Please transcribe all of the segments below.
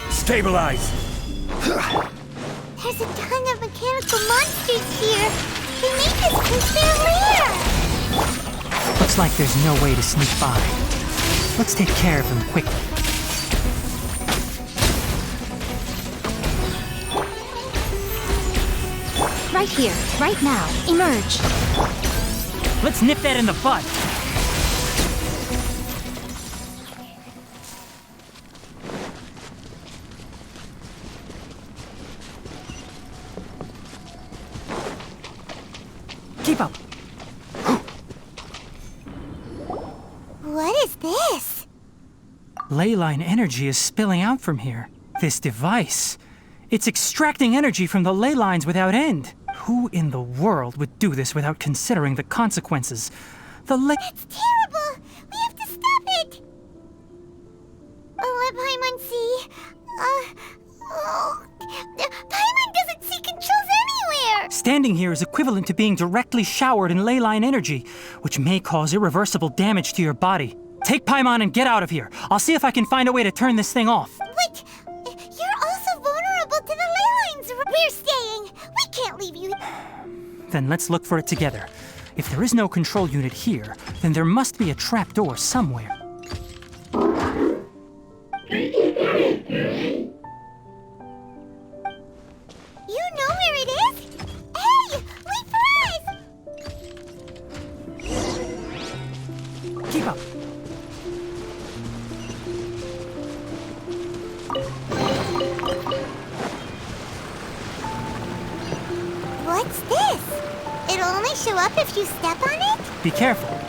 Stabilize! There's a ton of mechanical monsters here. They made this place their lair. Looks like there's no way to sneak by. Let's take care of them quickly. Right here, right now. Emerge. Let's nip that in the bud. Keep up. What is this? Leyline energy is spilling out from here. This device. It's extracting energy from the ley lines without end. Who in the world would do this without considering the consequences? It's terrible! We have to stop it! Let Paimon see. Paimon doesn't see controls anywhere! Standing here is equivalent to being directly showered in leyline energy, which may cause irreversible damage to your body. Take Paimon and get out of here. I'll see if I can find a way to turn this thing off. Wait! You're also vulnerable to the ley lines! We're staying! We can't leave you! Then let's look for it together. If there is no control unit here, then there must be a trapdoor somewhere. You know where it is? Hey! Wait for us! Keep up. What's this? It'll only show up if you step on it? Be careful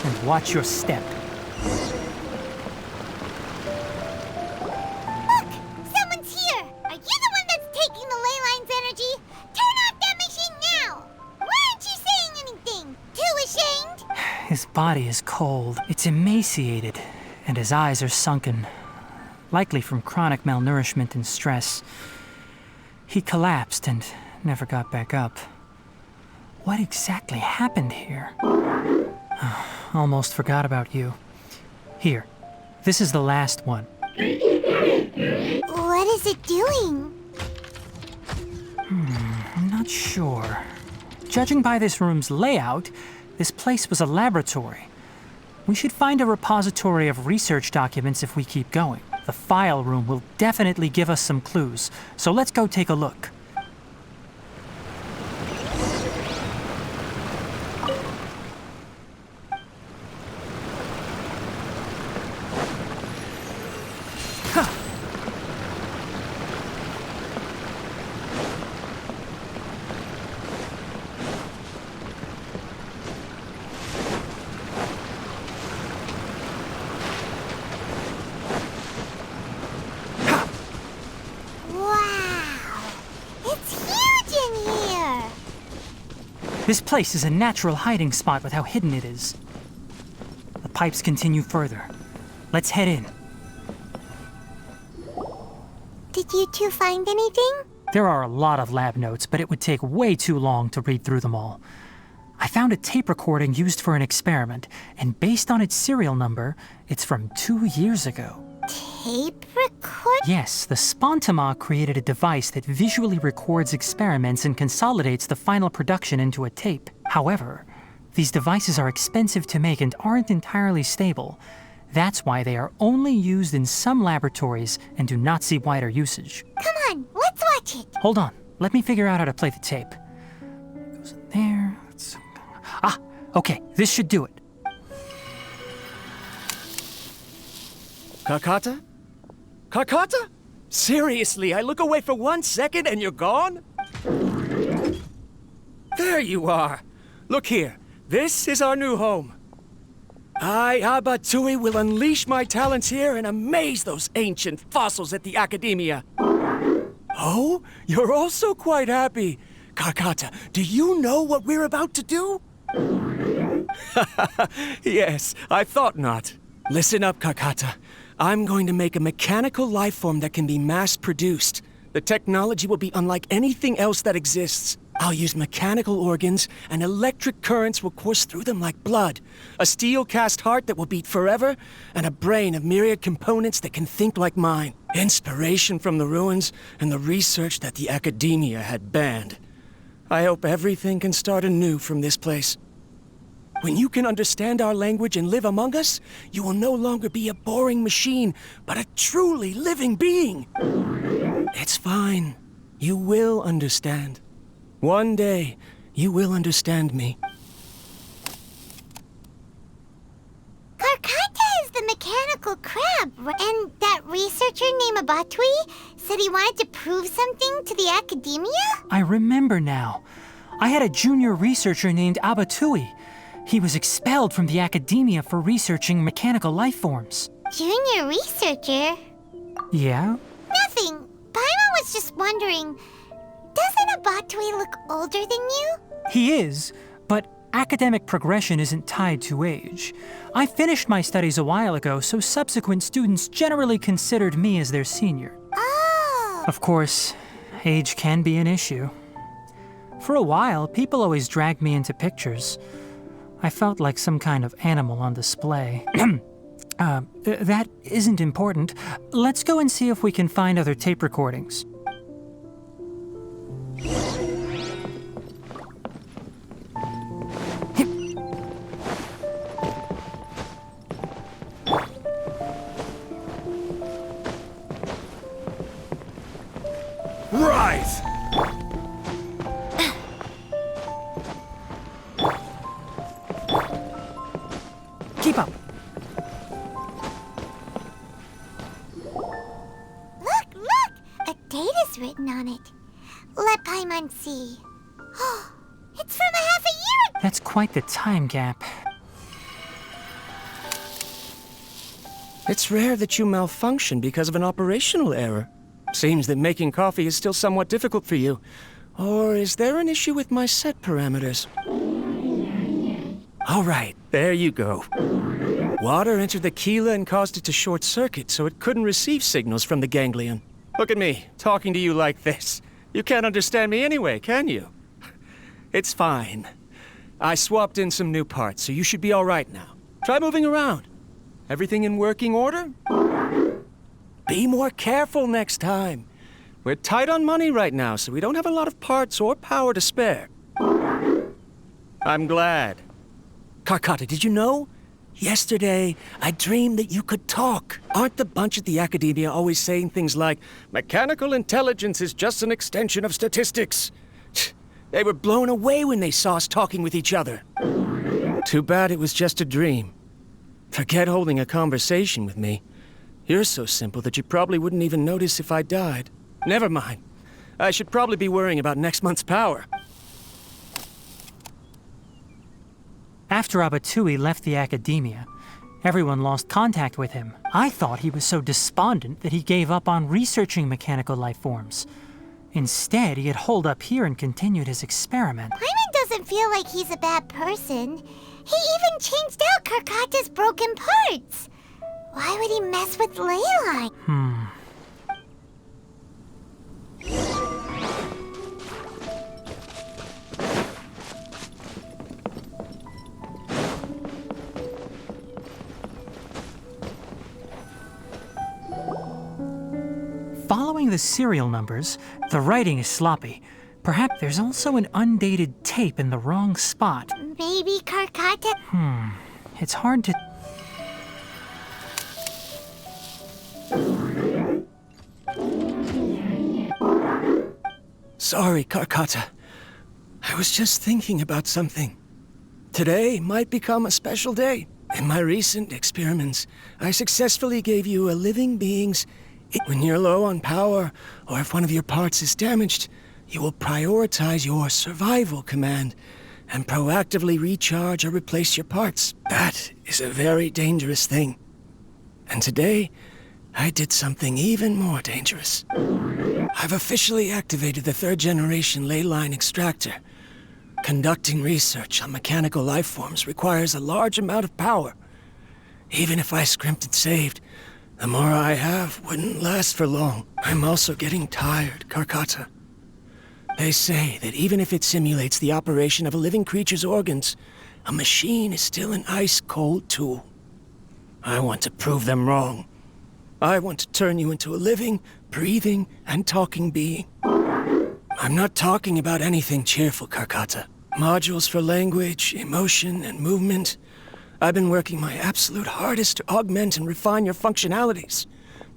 and watch your step. Look! Someone's here! Are you the one that's taking the ley line's energy? Turn off that machine now! Why aren't you saying anything? Too ashamed? His body is cold. It's emaciated, and his eyes are sunken, likely from chronic malnourishment and stress. He collapsed and never got back up. What exactly happened here? Almost forgot about you. Here, this is the last one. What is it doing? I'm not sure. Judging by this room's layout, this place was a laboratory. We should find a repository of research documents if we keep going. The file room will definitely give us some clues, so let's go take a look. Wow! It's huge in here! This place is a natural hiding spot with how hidden it is. The pipes continue further. Let's head in. Did you two find anything? There are a lot of lab notes, but it would take way too long to read through them all. I found a tape recording used for an experiment, and based on its serial number, it's from 2 years ago. Tape record? Yes, the Spontima created a device that visually records experiments and consolidates the final production into a tape. However, these devices are expensive to make and aren't entirely stable. That's why they are only used in some laboratories and do not see wider usage. Come on, let's watch it! Hold on, let me figure out how to play the tape. Goes in there. Okay, this should do it. Karkata? Karkata? Seriously, I look away for 1 second and you're gone? There you are. Look here. This is our new home. I, Abatui, will unleash my talents here and amaze those ancient fossils at the Academia. Oh, you're also quite happy. Karkata, do you know what we're about to do? Yes, I thought not. Listen up, Karkata. I'm going to make a mechanical life form that can be mass-produced. The technology will be unlike anything else that exists. I'll use mechanical organs, and electric currents will course through them like blood. A steel-cast heart that will beat forever, and a brain of myriad components that can think like mine. Inspiration from the ruins, and the research that the academia had banned. I hope everything can start anew from this place. When you can understand our language and live among us, you will no longer be a boring machine, but a truly living being. It's fine. You will understand. One day, you will understand me. Karkata is the mechanical crab, and that researcher named Abatui said he wanted to prove something to the academia? I remember now. I had a junior researcher named Abatui. He was expelled from the academia for researching mechanical life forms. Junior researcher? Yeah? Nothing. Paimon was just wondering, doesn't Abatui look older than you? He is, but academic progression isn't tied to age. I finished my studies a while ago, so subsequent students generally considered me as their senior. Oh. Of course, age can be an issue. For a while, people always dragged me into pictures. I felt like some kind of animal on display. That isn't important. Let's go and see if we can find other tape recordings. Rise! Keep up. Look! A date is written on it. Let Paimon see. It's from a half a year ago. That's quite the time gap. It's rare that you malfunction because of an operational error. Seems that making coffee is still somewhat difficult for you. Or is there an issue with my set parameters? All right, there you go. Water entered the chela and caused it to short circuit, so it couldn't receive signals from the ganglion. Look at me, talking to you like this. You can't understand me anyway, can you? It's fine. I swapped in some new parts, so you should be all right now. Try moving around. Everything in working order? Be more careful next time. We're tight on money right now, so we don't have a lot of parts or power to spare. I'm glad. Karkata, did you know? Yesterday, I dreamed that you could talk. Aren't the bunch at the academia always saying things like, mechanical intelligence is just an extension of statistics? They were blown away when they saw us talking with each other. Too bad it was just a dream. Forget holding a conversation with me. You're so simple that you probably wouldn't even notice if I died. Never mind. I should probably be worrying about next month's power. After Abatui left the academia, everyone lost contact with him. I thought he was so despondent that he gave up on researching mechanical life forms. Instead, he had holed up here and continued his experiment. Paimon doesn't feel like he's a bad person. He even changed out Karkata's broken parts. Why would he mess with Leyline? Following the serial numbers, the writing is sloppy. Perhaps there's also an undated tape in the wrong spot. Maybe Karkata... It's hard to... Sorry, Karkata. I was just thinking about something. Today might become a special day. In my recent experiments, I successfully gave you a living being's... When you're low on power, or if one of your parts is damaged, you will prioritize your survival command and proactively recharge or replace your parts. That is a very dangerous thing. And today, I did something even more dangerous. I've officially activated the third-generation Leyline extractor. Conducting research on mechanical life forms requires a large amount of power. Even if I scrimped and saved, the more I have wouldn't last for long. I'm also getting tired, Karkata. They say that even if it simulates the operation of a living creature's organs, a machine is still an ice-cold tool. I want to prove them wrong. I want to turn you into a living, breathing, and talking being. I'm not talking about anything cheerful, Karkata. Modules for language, emotion, and movement. I've been working my absolute hardest to augment and refine your functionalities,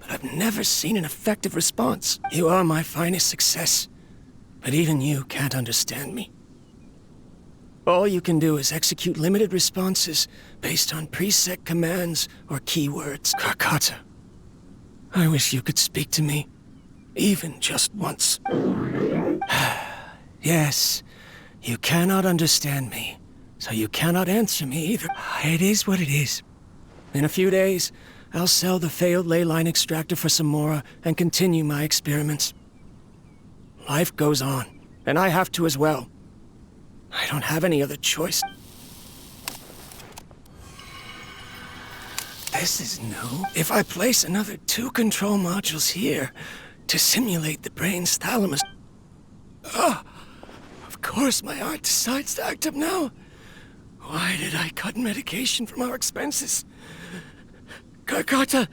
but I've never seen an effective response. You are my finest success, but even you can't understand me. All you can do is execute limited responses based on preset commands or keywords. Karkata, I wish you could speak to me, even just once. Yes, you cannot understand me, so you cannot answer me either. It is what it is. In a few days, I'll sell the failed ley line extractor for some more and continue my experiments. Life goes on, and I have to as well. I don't have any other choice. This is new. If I place another 2 control modules here to simulate the brain's thalamus... of course my heart decides to act up now. Why did I cut medication from our expenses? Karkata,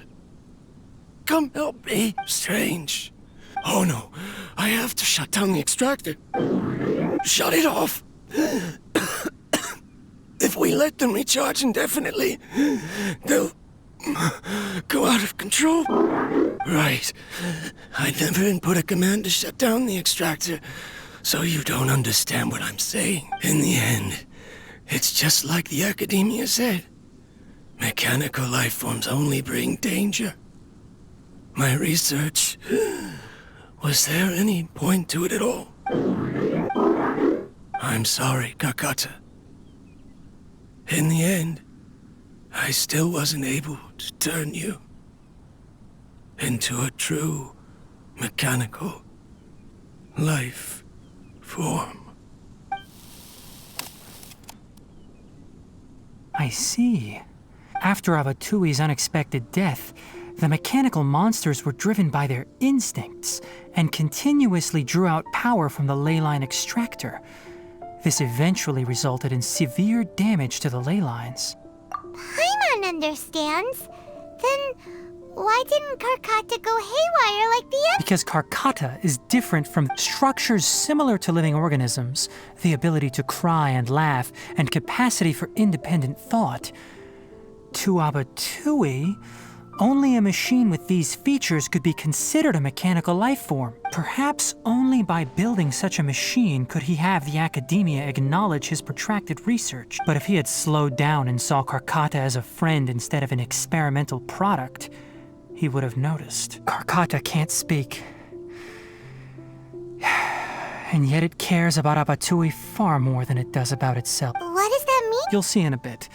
come help me. Strange. Oh no, I have to shut down the extractor. Shut it off. If we let them recharge indefinitely, they'll go out of control. Right. I never input a command to shut down the extractor, so you don't understand what I'm saying. In the end, it's just like the Academia said. Mechanical life forms only bring danger. My research... Was there any point to it at all? I'm sorry, Karkata. In the end, I still wasn't able to turn you into a true mechanical life form. I see. After Abatui's unexpected death, the mechanical monsters were driven by their instincts and continuously drew out power from the ley line extractor. This eventually resulted in severe damage to the ley lines. Paimon understands. Then why didn't Karkata go haywire like the other? Because Karkata is different from structures similar to living organisms, the ability to cry and laugh, and capacity for independent thought. To Abatui, only a machine with these features could be considered a mechanical life form. Perhaps only by building such a machine could he have the Academia acknowledge his protracted research. But if he had slowed down and saw Karkata as a friend instead of an experimental product, he would have noticed. Karkata can't speak. And yet it cares about Abatui far more than it does about itself. What does that mean? You'll see in a bit.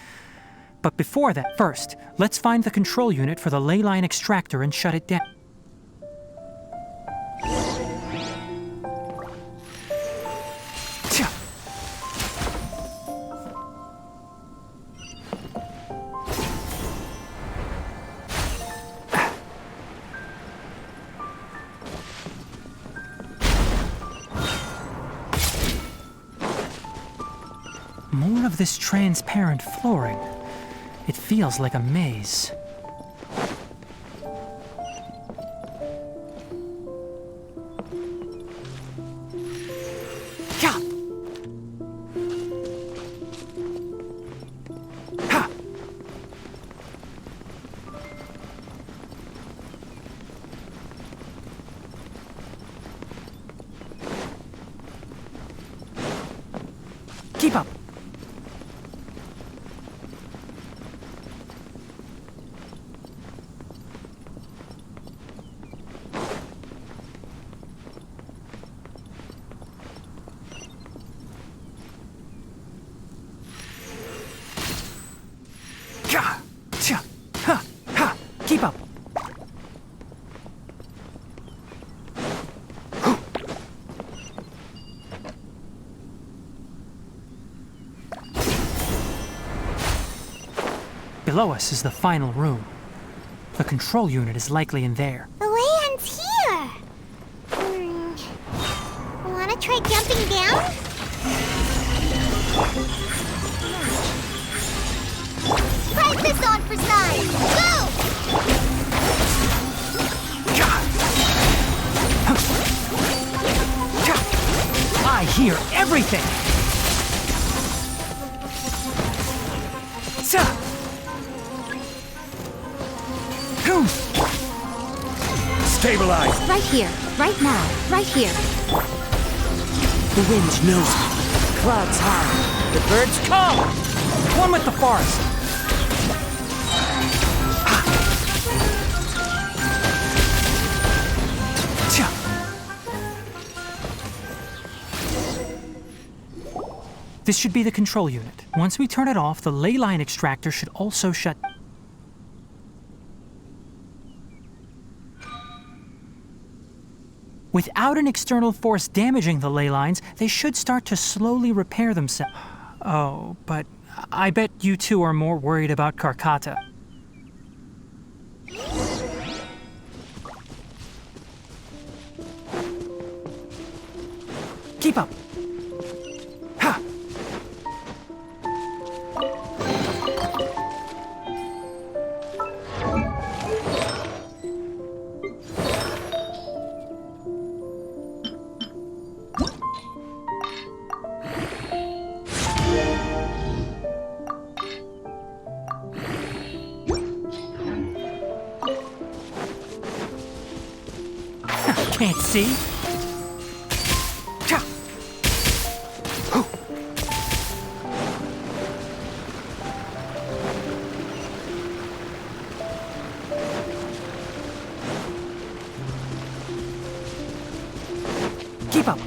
But before that, first, let's find the control unit for the ley line extractor and shut it down. More of this transparent flooring. It feels like a maze. Ha! Ha! Keep up! Keep up. Below us is the final room. The control unit is likely in there. The way ends here. Wanna try jumping down? Press this on for size. Go! I hear everything! Stabilize! Right here, right now, right here. The wind knows me. Clouds high. The birds come! One with the forest. This should be the control unit. Once we turn it off, the ley line extractor should also shut. Without an external force damaging the ley lines, they should start to slowly repair themselves. Oh, but I bet you two are more worried about Karkata. Keep up. Ha! Can't see? Cha! Hoo! Keep up!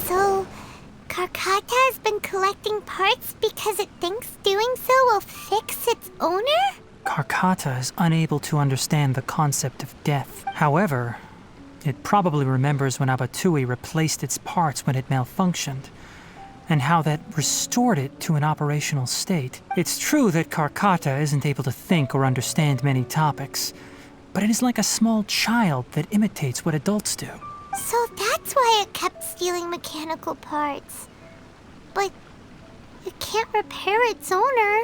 So, Karkata has been collecting parts because it thinks doing so will fix its owner? Karkata is unable to understand the concept of death. However, it probably remembers when Abatui replaced its parts when it malfunctioned, and how that restored it to an operational state. It's true that Karkata isn't able to think or understand many topics, but it is like a small child that imitates what adults do. So that's why it kept stealing mechanical parts. But it can't repair its owner.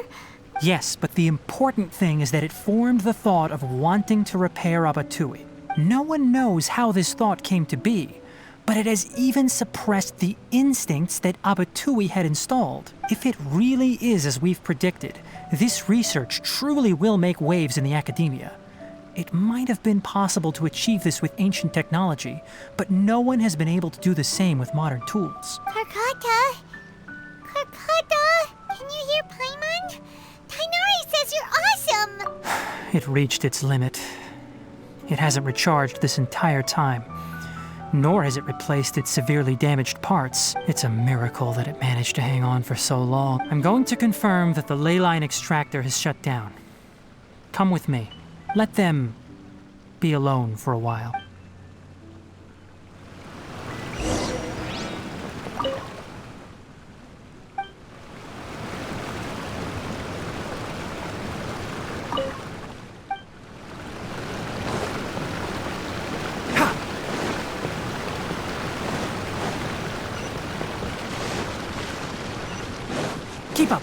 Yes, but the important thing is that it formed the thought of wanting to repair Abatui. No one knows how this thought came to be, but it has even suppressed the instincts that Abatui had installed. If it really is as we've predicted, this research truly will make waves in the academia. It might have been possible to achieve this with ancient technology, but no one has been able to do the same with modern tools. Karkata? Karkata? Can you hear Paimon? Tighnari says you're awesome! It reached its limit. It hasn't recharged this entire time, nor has it replaced its severely damaged parts. It's a miracle that it managed to hang on for so long. I'm going to confirm that the ley line extractor has shut down. Come with me. Let them be alone for a while. Keep up!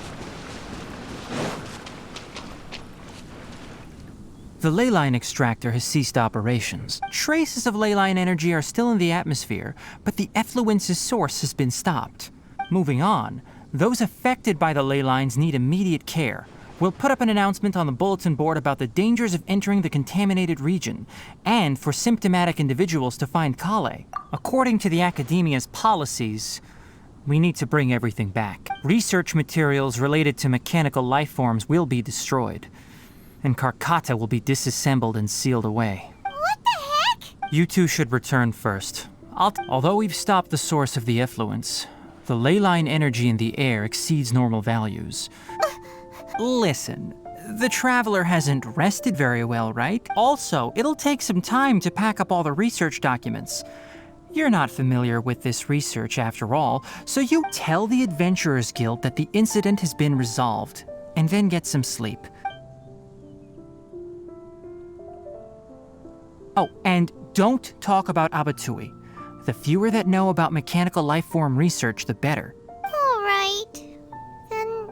The ley line extractor has ceased operations. Traces of ley line energy are still in the atmosphere, but the effluence's source has been stopped. Moving on, those affected by the ley lines need immediate care. We'll put up an announcement on the bulletin board about the dangers of entering the contaminated region, and for symptomatic individuals to find Kale. According to the Academia's policies, we need to bring everything back. Research materials related to mechanical life forms will be destroyed, and Karkata will be disassembled and sealed away. What the heck? You two should return first. Although we've stopped the source of the effluence, the ley line energy in the air exceeds normal values. Listen, the Traveler hasn't rested very well, right? Also, it'll take some time to pack up all the research documents. You're not familiar with this research after all, so you tell the Adventurers Guild that the incident has been resolved, and then get some sleep. Oh, and don't talk about Abatui. The fewer that know about mechanical life form research, the better. All right. Then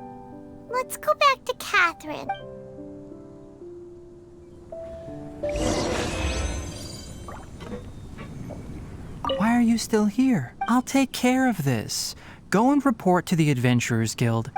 let's go back to Catherine. Why are you still here? I'll take care of this. Go and report to the Adventurers Guild.